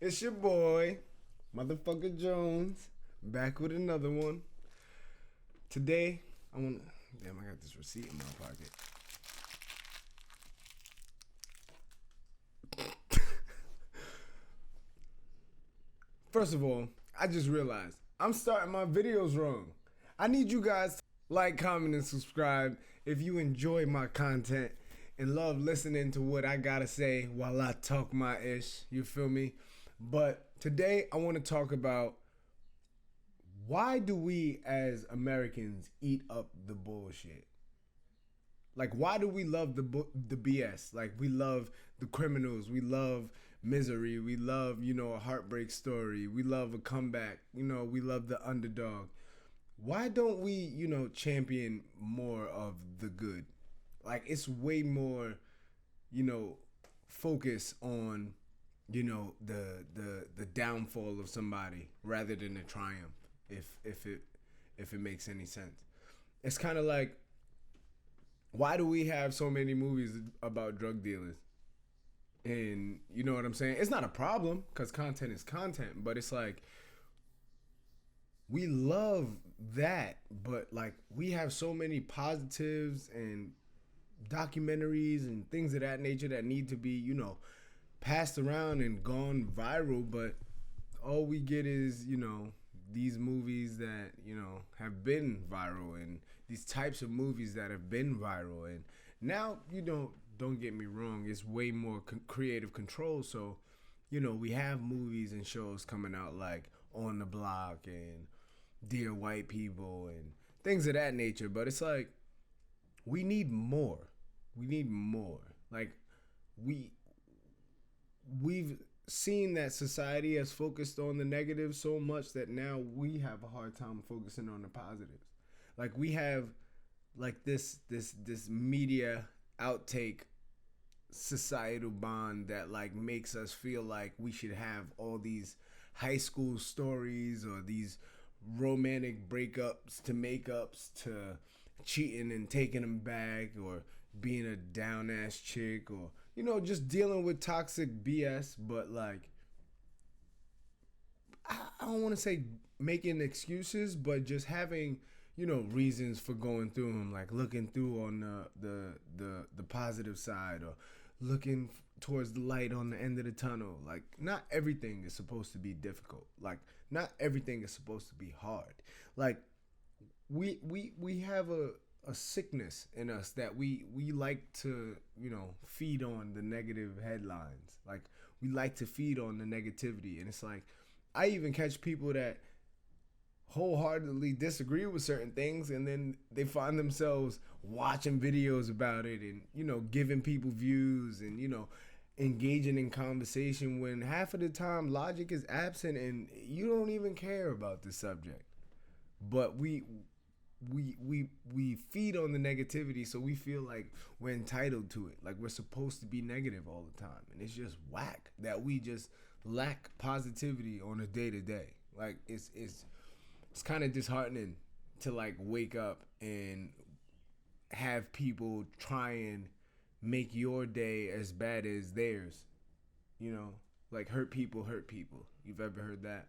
It's your boy, motherfucker Jones, back with another one. Today, I want. Damn, I got this receipt in my pocket. First of all, I just realized I'm starting my videos wrong. I need you guys to like, comment, and subscribe if you enjoy my content and love listening to what I gotta say while I talk my ish. You feel me? But today I want to talk about why do we as Americans eat up the bullshit? Like, why do we love the BS? Like, we love the criminals, we love misery, we love, a heartbreak story, we love a comeback, we love the underdog. Why don't we, champion more of the good? Like, it's way more, you know, focus on, the downfall of somebody rather than the triumph, if it makes any sense. It's kind of like, why do we have so many movies about drug dealers? And you know what I'm saying? It's not a problem because content is content, but it's like we love that, but like we have so many positives and documentaries and things of that nature that need to be, passed around and gone viral, but all we get is, these movies that, have been viral and these types of movies that have been viral. And now, don't get me wrong, it's way more creative control. So, we have movies and shows coming out like On the Block and Dear White People and things of that nature. But it's like, we need more. We need more. Like, we've seen that society has focused on the negative so much that now we have a hard time focusing on the positives. Like, we have like this media outtake societal bond that like makes us feel like we should have all these high school stories or these romantic breakups to makeups to cheating and taking them back or being a down ass chick or just dealing with toxic BS. But like, I don't want to say making excuses, but just having reasons for going through them, like looking through on the positive side or looking towards the light on the end of the tunnel. Like, not everything is supposed to be difficult. Like, not everything is supposed to be hard. Like, we have a sickness in us that we like to feed on the negative headlines. Like, we like to feed on the negativity. And it's like, I even catch people that wholeheartedly disagree with certain things, and then they find themselves watching videos about it and giving people views and engaging in conversation when half of the time logic is absent and you don't even care about the subject. But we feed on the negativity, so we feel like we're entitled to it, like we're supposed to be negative all the time. And it's just whack that we just lack positivity on a day-to-day. Like, it's kind of disheartening to like wake up and have people try and make your day as bad as theirs. Like, hurt people. You've ever heard that?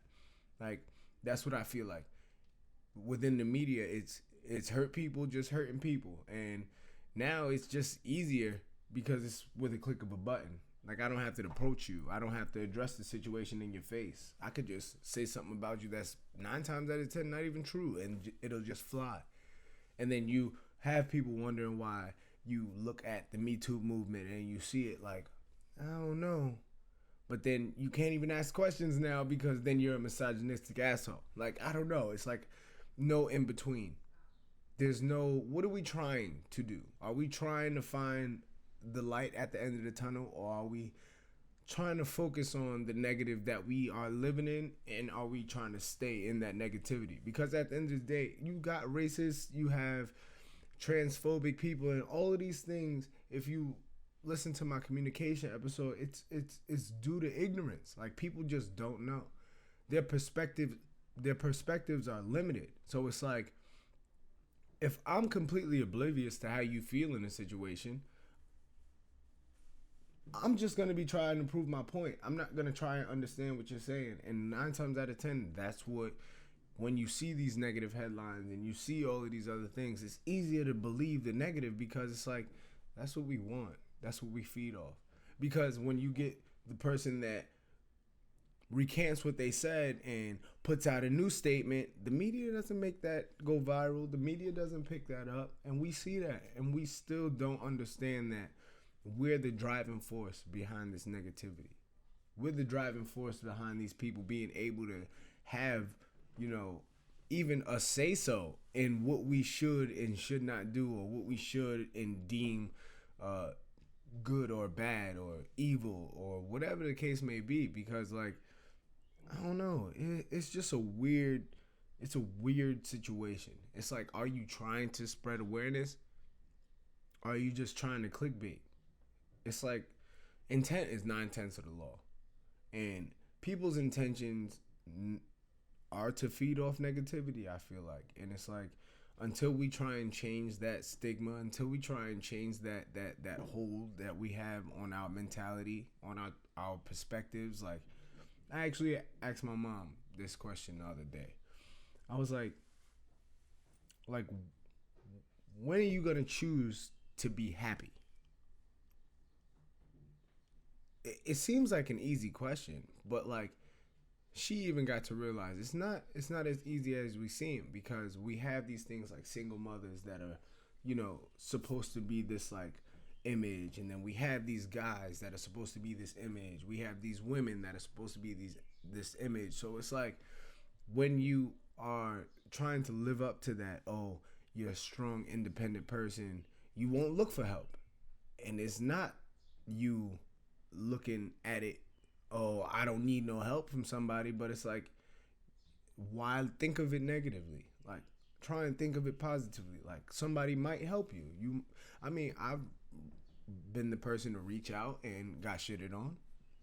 Like, that's what I feel like within the media. It's hurt people just hurting people. And now it's just easier because it's with a click of a button. Like, I don't have to approach you. I don't have to address the situation in your face. I could just say something about you that's 9 times out of 10 not even true, and it'll just fly. And then you have people wondering why you look at the Me Too movement and you see it like, I don't know. But then you can't even ask questions now because then you're a misogynistic asshole. Like, I don't know. It's like no in between. There's no, what are we trying to do? Are we trying to find the light at the end of the tunnel, or are we trying to focus on the negative that we are living in, and are we trying to stay in that negativity? Because at the end of the day, you got racists, you have transphobic people, and all of these things, if you listen to my communication episode, it's due to ignorance. Like, people just don't know. Their perspectives are limited. So it's like, if I'm completely oblivious to how you feel in a situation, I'm just gonna be trying to prove my point. I'm not gonna try and understand what you're saying. And 9 times out of 10, that's what, when you see these negative headlines and you see all of these other things, it's easier to believe the negative because it's like, that's what we want. That's what we feed off. Because when you get the person that recants what they said and puts out a new statement, the media doesn't make that go viral. The media doesn't pick that up. And we see that. And we still don't understand that we're the driving force behind this negativity. We're the driving force behind these people being able to have, even a say so in what we should and should not do, or what we should and deem good or bad or evil or whatever the case may be. Because, like, I don't know, it's just it's a weird situation. It's like, are you trying to spread awareness? Or are you just trying to clickbait? It's like, intent is 9/10 of the law. And people's intentions are to feed off negativity, I feel like. And it's like, until we try and change that stigma, until we try and change that hold that we have on our mentality, on our perspectives. Like, I actually asked my mom this question the other day. I was like, when are you gonna choose to be happy? It seems like an easy question, but like, she even got to realize it's not as easy as we seem, because we have these things like single mothers that are, supposed to be this like image, and then we have these guys that are supposed to be this image. We have these women that are supposed to be this image. So it's like, when you are trying to live up to that, oh, you're a strong, independent person, you won't look for help. And it's not you looking at it, oh, I don't need no help from somebody, but it's like, why think of it negatively? Like, try and think of it positively. Like, somebody might help you. I've been the person to reach out and got shitted on,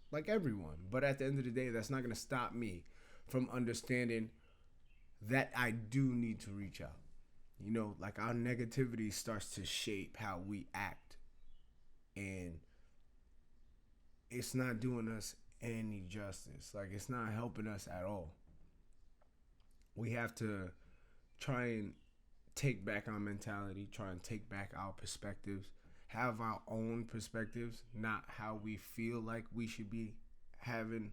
like everyone. But at the end of the day, that's not going to stop me from understanding that I do need to reach out. Like, our negativity starts to shape how we act. And it's not doing us any justice. Like, it's not helping us at all. We have to try and take back our mentality, try and take back our perspectives, have our own perspectives, not how we feel like we should be having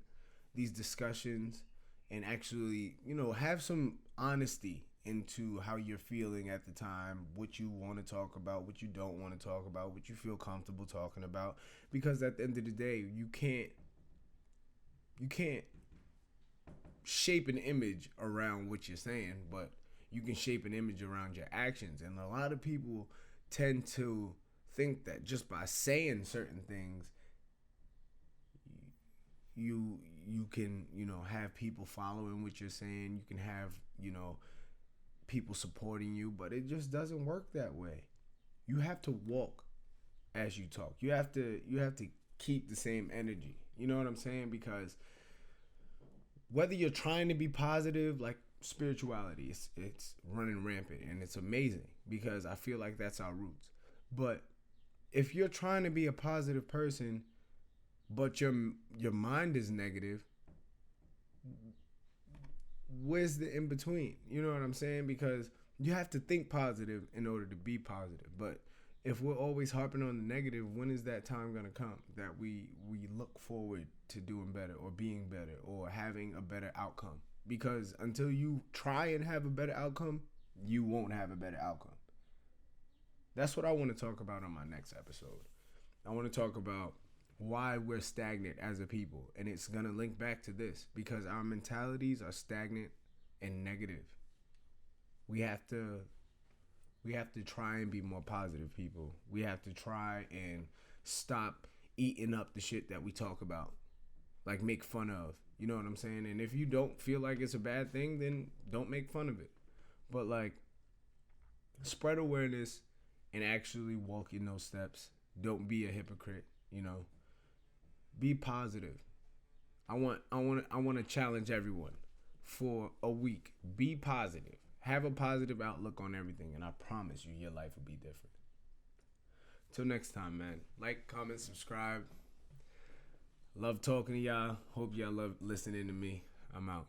these discussions, and actually, have some honesty into how you're feeling at the time, what you want to talk about, what you don't want to talk about, what you feel comfortable talking about. Because at the end of the day, you can't shape an image around what you're saying, but you can shape an image around your actions. And a lot of people tend to think that just by saying certain things, you can, have people following what you're saying. You can have, people supporting you, but it just doesn't work that way. You have to walk as you talk. You have to keep the same energy. You know what I'm saying? Because whether you're trying to be positive, like spirituality, it's running rampant, and it's amazing, because I feel like that's our roots. But if you're trying to be a positive person, but your mind is negative, where's the in between? You know what I'm saying? Because you have to think positive in order to be positive. But if we're always harping on the negative, when is that time going to come that we look forward to doing better, or being better, or having a better outcome? Because until you try and have a better outcome, you won't have a better outcome. That's what I want to talk about on my next episode. I want to talk about why we're stagnant as a people. And it's going to link back to this, because our mentalities are stagnant and negative. We have to try and be more positive people. We have to try and stop eating up the shit that we talk about, like make fun of. You know what I'm saying? And if you don't feel like it's a bad thing, then don't make fun of it. But like, spread awareness and actually walk in those steps. Don't be a hypocrite, Be positive. I want to challenge everyone for a week. Be positive. Have a positive outlook on everything, and I promise you, your life will be different. Till next time, man. Like, comment, subscribe. Love talking to y'all. Hope y'all love listening to me. I'm out.